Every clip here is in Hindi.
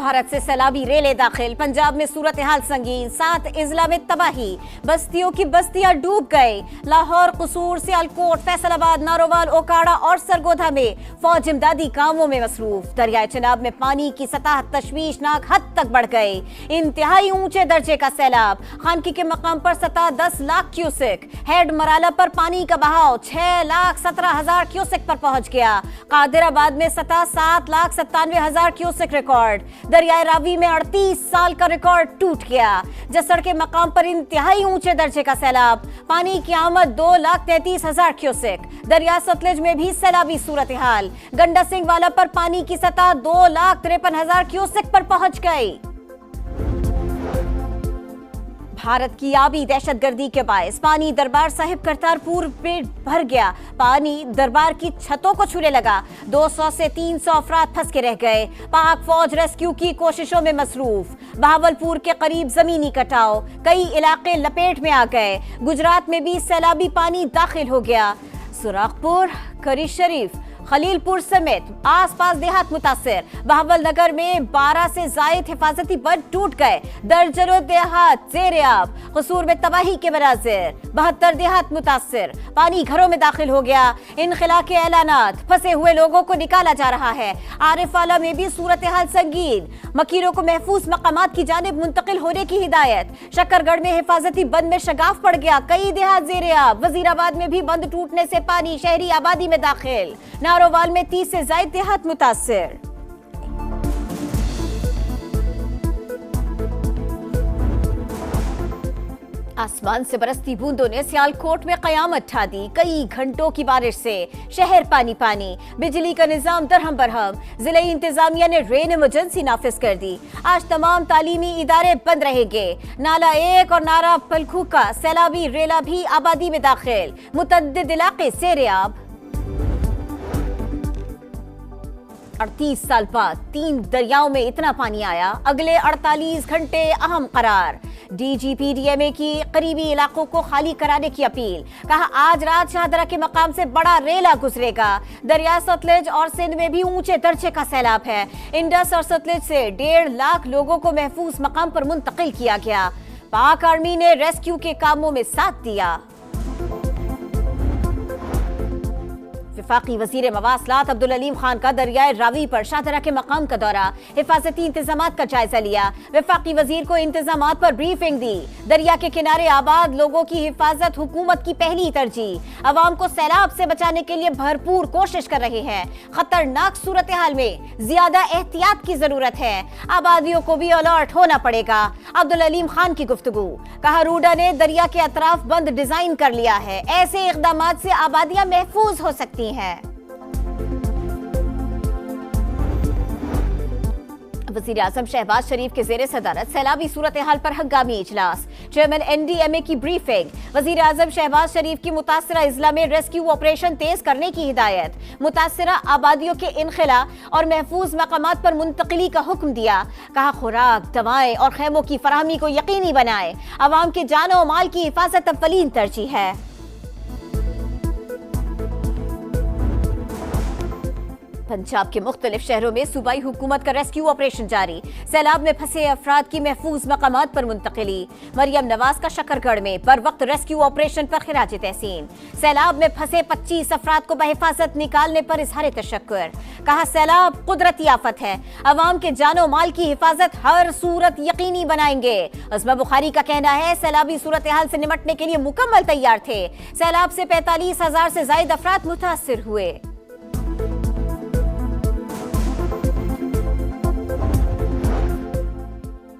भारत से सैलाबी रेले दाखिल, पंजाब में सूरत हाल संगीन, 7 इजला में तबाही, बस्तियों की बस्तियां डूब गए। लाहौर, कसूर, सियालकोट, फैसलाबाद, नारोवाल, ओकाड़ा और सरगोधा में फौज इमदादी कामों में मसरूफ। दरियाए चिनाब में पानी की सतह तशवीशनाक हद तक बढ़ गई। इंतहाई ऊंचे दर्जे का सैलाब, खानकी के मकाम पर सतह 10 लाख क्यूसेक, हेड मराला पर पानी का बहाव 6,17,000 क्यूसेक पर पहुंच गया। कादिराबाद में सतह 7,97,000 क्यूसेक रिकॉर्ड। दरियाए रावी में 38 साल का रिकॉर्ड टूट गया। जसड़ के मकाम पर इंतहाई ऊंचे दर्जे का सैलाब, पानी की आमद 2,33,000 क्यूसेक। दरिया सतलुज में भी सैलाबी सूरत हाल, गंडा सिंह वाला पर पानी की सतह 2,53,000 क्यूसेक पर पहुंच गई। भारत की आबी दहशतगर्दी के बायस पानी दरबार साहिब करतारपुर में भर गया। पानी दरबार की छतों को छूने लगा। 200 से 300 अफराद फंस के रह गए। पाक फौज रेस्क्यू की कोशिशों में मसरूफ। बहावलपुर के करीब जमीनी कटाव, कई इलाके लपेट में आ गए। गुजरात में भी सैलाबी पानी दाखिल हो गया। सुराखपुर, करी शरीफ, खलीलपुर समेत आसपास देहात मुतासिर। बहावलनगर में 12 से जायद हिफाजती बंद टूट गए। दर्जनों देहात जेर आब। कसूर में तबाही के मनाजिर। 72 देहात मुतासिर। पानी घरों में दाखिल हो गया। इनखला के ऐलानात, फंसे हुए लोगों को निकाला जा रहा है। आरिफवाला में भी सूरत हाल संगीन, मकीरों को महफूज मकामात की जानिब मुंतकिल होने की हिदायत। शकरगढ़ में हिफाजती बंद में शगाफ पड़ गया, कई देहात जेर आब। वजीराबाद में भी बंद टूटने से पानी शहरी आबादी में दाखिल। नारोवाल में 30 से ज्यादा देहात मुतासिर। आसमान से बरसती बूंदों ने सियालकोट में कयामत ढा दी। कई घंटों की बारिश से शहर पानी पानी, बिजली का निजाम दरहम बरहम। जिले इंतजामिया ने रेन इमरजेंसी नाफिज कर दी। आज तमाम तालीमी इदारे बंद रहेंगे। नाला 1 और नारा पलखू का सैलाबी रेला भी आबादी में दाखिल। मुतअद्दिद इलाके सेरेआब। 38 साल बाद 3 दरियाओं में इतना पानी आया, अगले 48 घंटे अहम करार। DGPDMA की करीबी इलाकों को खाली कराने की अपील। कहा आज रात शाहदरा के मकाम से बड़ा रेला गुजरेगा। दरिया सतलुज और सिंध में भी ऊंचे दर्जे का सैलाब है। इंडस और सतलुज से 1.5 लाख लोगों को महफूज मकाम पर मुंतकिल किया गया। पाक आर्मी ने रेस्क्यू के कामों में साथ दिया। वफाकी वजीर मवासलात अब्दुल अलीम खान का दरियाए रावी पर शाहदरा के मकाम का दौरा, हिफाजती इंतजामात का जायजा लिया। वफाकी वजीर को इंतजामात पर ब्रीफिंग दी। दरिया के किनारे आबाद लोगों की हिफाजत हुकूमत की पहली तरजीह। अवाम को सैलाब से बचाने के लिए भरपूर कोशिश कर रहे हैं। खतरनाक सूरत हाल में ज्यादा एहतियात की जरूरत है। आबादियों को भी अलर्ट होना पड़ेगा। अब्दुल अलीम खान की गुफ्तगू। कहा रूडा ने दरिया के अतराफ बंद डिजाइन कर लिया है। ऐसे इकदाम से आबादियां महफूज हो सकती है। वज़ीर आज़म शहबाज शरीफ के ज़ेरे सदारत सैलाबी सूरत हाल पर हंगामी इजलास। चेयरमैन NDMA की ब्रीफिंग। वज़ीर आज़म शहबाज शरीफ की मुतासिरा इजला में रेस्क्यू ऑपरेशन तेज करने की हिदायत। मुतासिरा आबादियों के इनखला और महफूज मकामात पर मुंतकिली का हुक्म दिया। कहा खुराक, दवाएं और खैमों की फराहमी को यकीनी बनाए। अवाम के जान और माल की हिफाजत अव्वलीन तरजीह है। पंजाब के मुख्तलिफ शहरों में सूबाई हुकूमत का रेस्क्यू ऑपरेशन जारी। सैलाब में फंसे अफराद की महफूज मकामात पर मुंतकिली। मरियम नवाज का शकरगढ़ में बर वक्त रेस्क्यू ऑपरेशन पर खिराज तहसीन। सैलाब में फंसे 25 अफराद को बहिफाजत निकालने पर इजहार तशक्कुर। कहा सैलाब कुदरती आफत है, अवाम के जानो माल की हिफाजत हर सूरत यकीनी बनाएंगे। अज़मा बुखारी का कहना है सैलाबी सूरत हाल से निपटने के लिए मुकम्मल तैयार थे। सैलाब से 45,000 से ज्यादा अफराद मुतासिर हुए।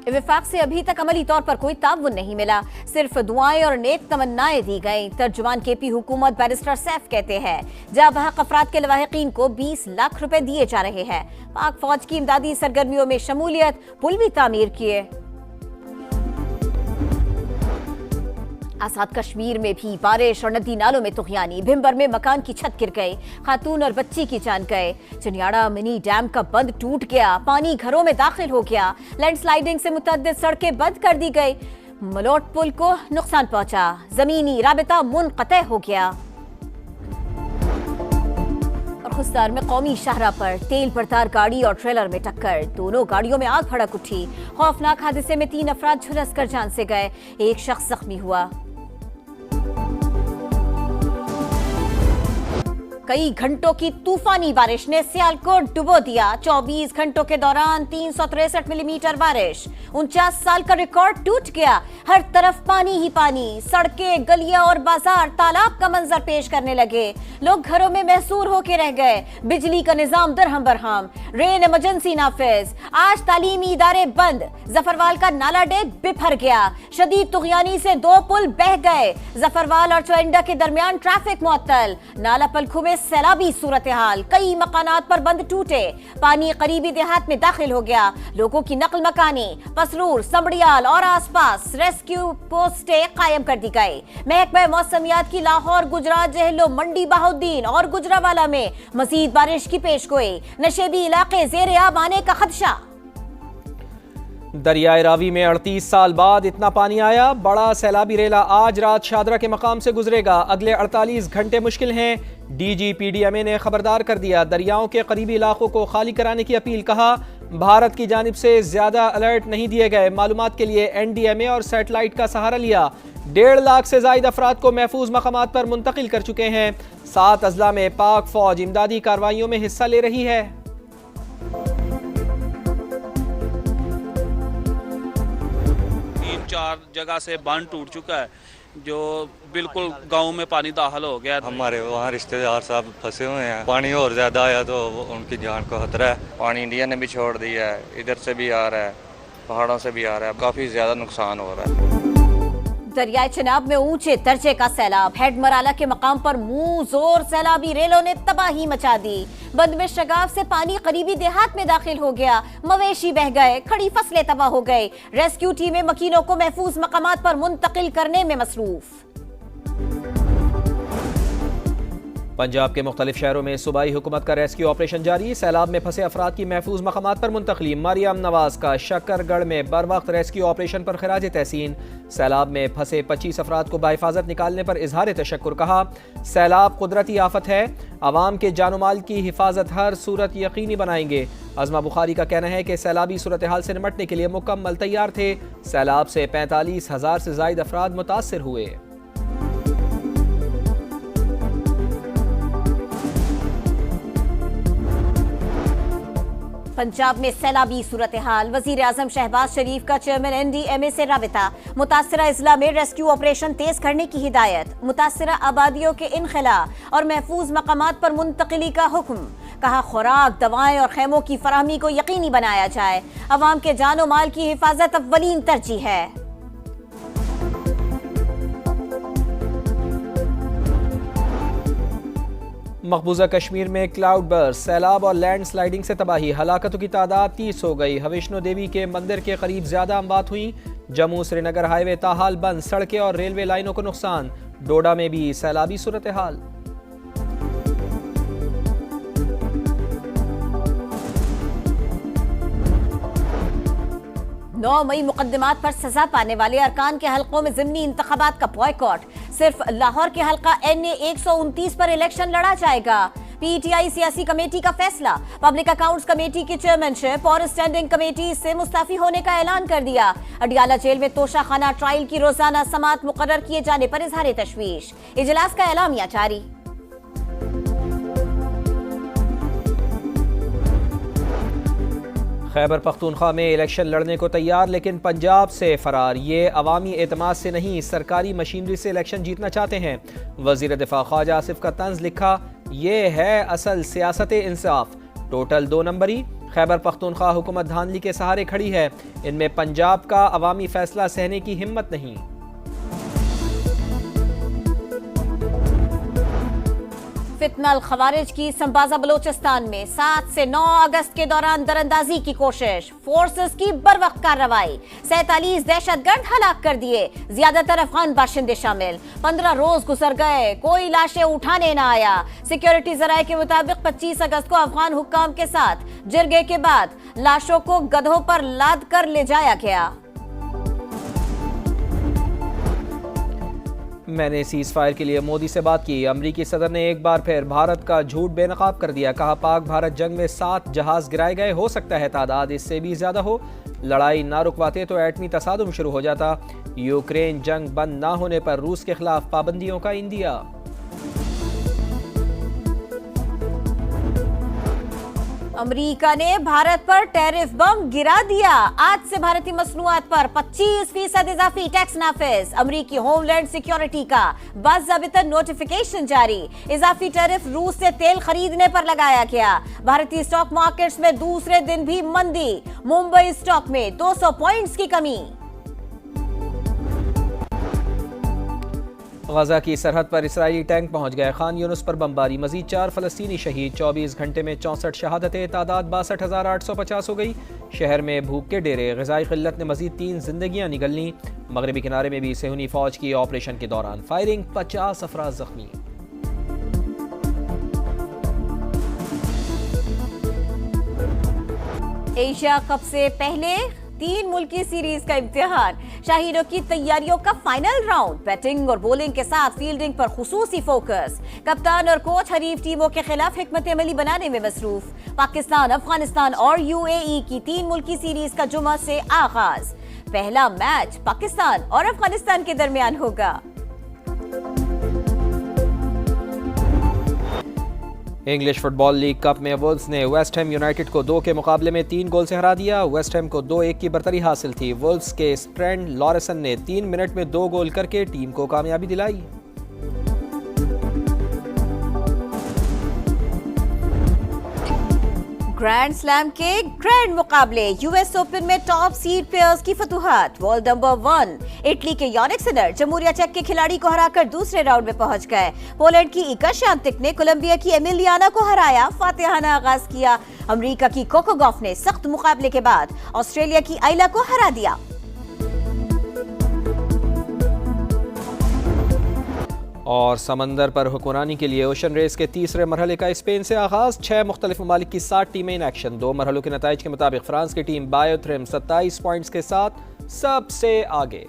विफाक से अभी तक अमली तौर पर कोई ताउन नहीं मिला, सिर्फ दुआएं और नेक तमन्नाएं दी गई। तर्जुमान KP हुकूमत बैरिस्टर सैफ कहते हैं जाबहक अफराद के लवाहिकीन को 20 लाख रुपए दिए जा रहे हैं। पाक फौज की इमदादी सरगर्मियों में शमूलियत, पुल भी तामीर किए। आजाद कश्मीर में भी बारिश और नदी नालों में तुगयानी। भिम्बर में मकान की छत गिर गई, खातून और बच्ची की जान गए। चनियाड़ा मिनी डैम का बंद टूट गया, पानी घरों में दाखिल हो गया। लैंडस्लाइडिंग से मुतअद्दिद सड़कें बंद कर दी गई। मलोट पुल को नुकसान पहुंचा, जमीनी राबिता मुनक़ते हो गया। खुस्तार में कौमी शाहरा पर तेल बरदार गाड़ी और ट्रेलर में टक्कर, दोनों गाड़ियों में आग भड़क उठी। खौफनाक हादसे में 3 अफराद झुलसकर जान से गए, एक शख्स जख्मी हुआ। कई घंटों की तूफानी बारिश ने सियालकोट डुबो दिया। 24 घंटों के दौरान 363 मिलीमीटर बारिश, 49 साल का रिकॉर्ड टूट गया। हर तरफ पानी ही पानी, सड़कें, गलियां और बाजार तालाब का मंजर पेश करने लगे। लोग घरों में महसूर होकर रह गए। बिजली का निजाम दरहम बरहम, रेन इमरजेंसी नाफिज। आज तालीमी इदारे बंद, जफरवाल का नाला डेक बिफर गया। शदीद तुगयानी से 2 पुल बह गए। जफरवाल और चोइंडा के दरमियान ट्रैफिक मुअत्तल। नाला पलखू में सैलाबी सूरत हाल, कई मकानात पर बंद टूटे। पानी करीबी देहात में दाखिल हो गया। लोगों की नकल मकानी पसरूर, समड़ियाल और आसपास रेस्क्यू पोस्टें कायम कर दी गई। महकमा मौसमियात की लाहौर, गुजरात, जहलो, मंडी बहाउद्दीन और गुजरावाला में मजीद बारिश की पेशगोई। नशेबी इलाके ज़ेरे आब आने का खदशा। दरियाए रावी में 38 साल बाद इतना पानी आया। बड़ा सैलाबी रेला आज रात शादरा के मकाम से गुजरेगा। अगले 48 घंटे मुश्किल हैं। DGPDMA ने खबरदार कर दिया। दरियाओं के करीबी इलाकों को खाली कराने की अपील। कहा भारत की जानिब से ज्यादा अलर्ट नहीं दिए गए। मालूमात के लिए NDMA और सैटेलाइट का सहारा लिया। 1.5 लाख से ज्यादा अफराद को महफूज मकामात पर मुंतकिल कर चुके हैं। 7 अजला में पाक फौज इमदादी कार्रवाइयों में हिस्सा ले रही है। चार जगह से बांध टूट चुका है, जो बिल्कुल गांव में पानी दाखिल हो गया। हमारे वहाँ रिश्तेदार साहब फंसे हुए हैं। पानी और ज्यादा आया तो उनकी जान को खतरा है। पानी इंडिया ने भी छोड़ दिया है, इधर से भी आ रहा है, पहाड़ों से भी आ रहा है। काफी ज्यादा नुकसान हो रहा है। दरियाए चिनाब में ऊंचे दर्जे का सैलाब। हेड मराला के मकाम पर मुंह जोर सैलाबी रेलों ने तबाही मचा दी। बंद में शगाफ से पानी करीबी देहात में दाखिल हो गया। मवेशी बह गए, खड़ी फसलें तबाह हो गई। रेस्क्यू टीमें मकीनों को महफूज मकामात पर मुंतकिल करने में मसरूफ। पंजाब के मुख्तलिफ शहरों में सूबाई हुकूमत का रेस्क्यू ऑपरेशन जारी। सैलाब में फंसे अफराद की महफूज मकामात पर मुंतकली। मरियम नवाज का शकरगढ़ में बर वक्त रेस्क्यू ऑपरेशन पर खराज तहसीन। सैलाब में फंसे 25 अफराद को बाहिफाजत निकालने पर इजहार तशक्कुर। कहा सैलाब कुदरती आफत है, आवाम के जानो माल की हिफाजत हर सूरत यकीनी बनाएंगे। अज़मा बुखारी का कहना है कि सैलाबी सूरत हाल से निमटने के लिए मुकम्मल तैयार थे। सैलाब से 45,000 से ज़ायद अफराद मुतासर हुए। पंजाब में सैलाबी सूरत हाल। वजीर आजम शहबाज शरीफ का चेयरमैन NDMA से राबिता। मुतासरा इजला में रेस्क्यू ऑपरेशन तेज करने की हिदायत। मुतासरा आबादियों के इनखला और महफूज मकामात पर मुंतकिली का हुक्म। कहा खुराक, दवाएं और खेमों की फराहमी को यकीनी बनाया जाए। अवाम के जानो माल की हिफाजत अव्वलीन तरजीह है। मकबूजा कश्मीर में क्लाउड बर्स्ट, सैलाब और लैंड स्लाइडिंग से तबाही। हलाकतों की तादाद 30 हो गई। हविष्णु देवी के मंदिर के करीब ज्यादा अमवात हुई। जम्मू श्रीनगर हाईवे ताहाल बंद, सड़कें और रेलवे लाइनों को नुकसान। डोडा में भी सैलाबी सूरत हाल। नौ मई मुकदमात पर सजा पाने वाले अरकान के हलकों में ज़िमनी इंतखाबात का बॉयकॉट। सिर्फ लाहौर के हलका NA 129 पर इलेक्शन लड़ा जाएगा। PTI सियासी कमेटी का फैसला। पब्लिक अकाउंट्स कमेटी की चेयरमैनशिप और स्टैंडिंग कमेटी से मुस्ताफी होने का ऐलान कर दिया। अडियाला जेल में तोशा खाना ट्रायल की रोजाना समात मुकर्रर किए जाने पर इजहार तशवीश। इजलास का एलामिया जारी। खैबर पख्तूनख्वा में इलेक्शन लड़ने को तैयार, लेकिन पंजाब से फरार। ये अवामी एतमाद से नहीं, सरकारी मशीनरी से इलेक्शन जीतना चाहते हैं। वजीर दिफा ख्वाजा आसिफ का तंज लिखा, ये है असल सियासत इंसाफ। टोटल 2 नंबरी। खैबर पख्तूनख्वा हुकूमत धांधली के सहारे खड़ी है। इनमें पंजाब का अवामी फैसला सहने की हिम्मत नहीं। फितनल खवारिज की संबाजा बलोचिस्तान में 7 से 9 अगस्त के दौरान दरअंदाजी की कोशिश। फोर्सेस की बरवक्त कार्रवाई। 47 दहशतगर्द हलाक कर दिए, ज्यादातर अफगान बाशिंदे शामिल। 15 रोज गुजर गए, कोई लाशें उठाने न आया। सिक्योरिटी जराये के मुताबिक 25 अगस्त को अफगान हुक्काम के साथ जिरगे के बाद लाशों को गधों पर लाद कर ले जाया गया। मैंने सीज फायर के लिए मोदी से बात की। अमरीकी सदर ने एक बार फिर भारत का झूठ बेनकाब कर दिया। कहा पाक भारत जंग में 7 जहाज गिराए गए, हो सकता है तादाद इससे भी ज्यादा हो। लड़ाई ना रुकवाते तो एटमी तसादुम शुरू हो जाता। यूक्रेन जंग बंद ना होने पर रूस के खिलाफ पाबंदियों का इंदिया। अमेरिका ने भारत पर टैरिफ बम गिरा दिया। आज से भारतीय मसनूआत पर 25% इजाफी टैक्स नाफिज। अमेरिकी होमलैंड सिक्योरिटी का बाज़ाबिता नोटिफिकेशन जारी। इजाफी टैरिफ रूस से तेल खरीदने पर लगाया गया। भारतीय स्टॉक मार्केट्स में दूसरे दिन भी मंदी। मुंबई स्टॉक में 200 पॉइंट्स की कमी। गजा की सरहद पर इसराइली टैंक पहुंच गए। खान यूनुस पर बमबारी, मजीद 4 फलस्तीनी शहीद। 24 घंटे में 64 शहादतें, तादाद 62,850 हो गई। शहर में भूख के डेरे, ग़िज़ाई क़िल्लत ने मजीद 3 जिंदगियां निगल लीं। मगरबी किनारे में भी सेहूनी फौज की ऑपरेशन के दौरान फायरिंग, 50 अफराद जख्मी। एशिया कप से पहले 3 मुल्की सीरीज का इम्तिहान। शाहीनों की तैयारियों का फाइनल राउंड। बैटिंग और बॉलिंग के साथ फील्डिंग पर खुसूसी फोकस। कप्तान और कोच हरीफ टीमों के खिलाफ हिकमत अमली बनाने में मसरूफ। पाकिस्तान, अफगानिस्तान और यूएई की 3 मुल्की सीरीज का जुमा से आगाज। पहला मैच पाकिस्तान और अफगानिस्तान के दरमियान होगा। इंग्लिश फुटबॉल लीग कप में वुल्व्स ने वेस्ट हैम यूनाइटेड को 2 के मुकाबले में 3 गोल से हरा दिया। वेस्ट हैम को 2-1 की बरतरी हासिल थी। वुल्व्स के स्ट्रेंड लॉरेसन ने 3 मिनट में 2 गोल करके टीम को कामयाबी दिलाई। ग्रैंड स्लैम के ग्रैंड मुकाबले। यूएस ओपन में टॉप सीड पेयर्स की फतूहात। वर्ल्ड नंबर 1 इटली के यानिक सिनर जमहूरिया चेक के खिलाड़ी को हराकर दूसरे राउंड में पहुंच गए। पोलैंड की इगा श्वांतेक ने कोलंबिया की एमिलियाना को हराया, फातिहाना आगाज किया। अमेरिका की कोको गॉफ ने सख्त मुकाबले के बाद ऑस्ट्रेलिया की आइला को हरा दिया। और समंदर पर हुक्मरानी के लिए ओशन रेस के तीसरे मरहले का स्पेन से आगाज। 6 मुख्तलिफ ममालिक की 60 टीमें इन एक्शन। 2 मरहलों के नताइज के मुताबिक फ्रांस की टीम बायोथ्रिम 27 पॉइंट्स के साथ सबसे आगे।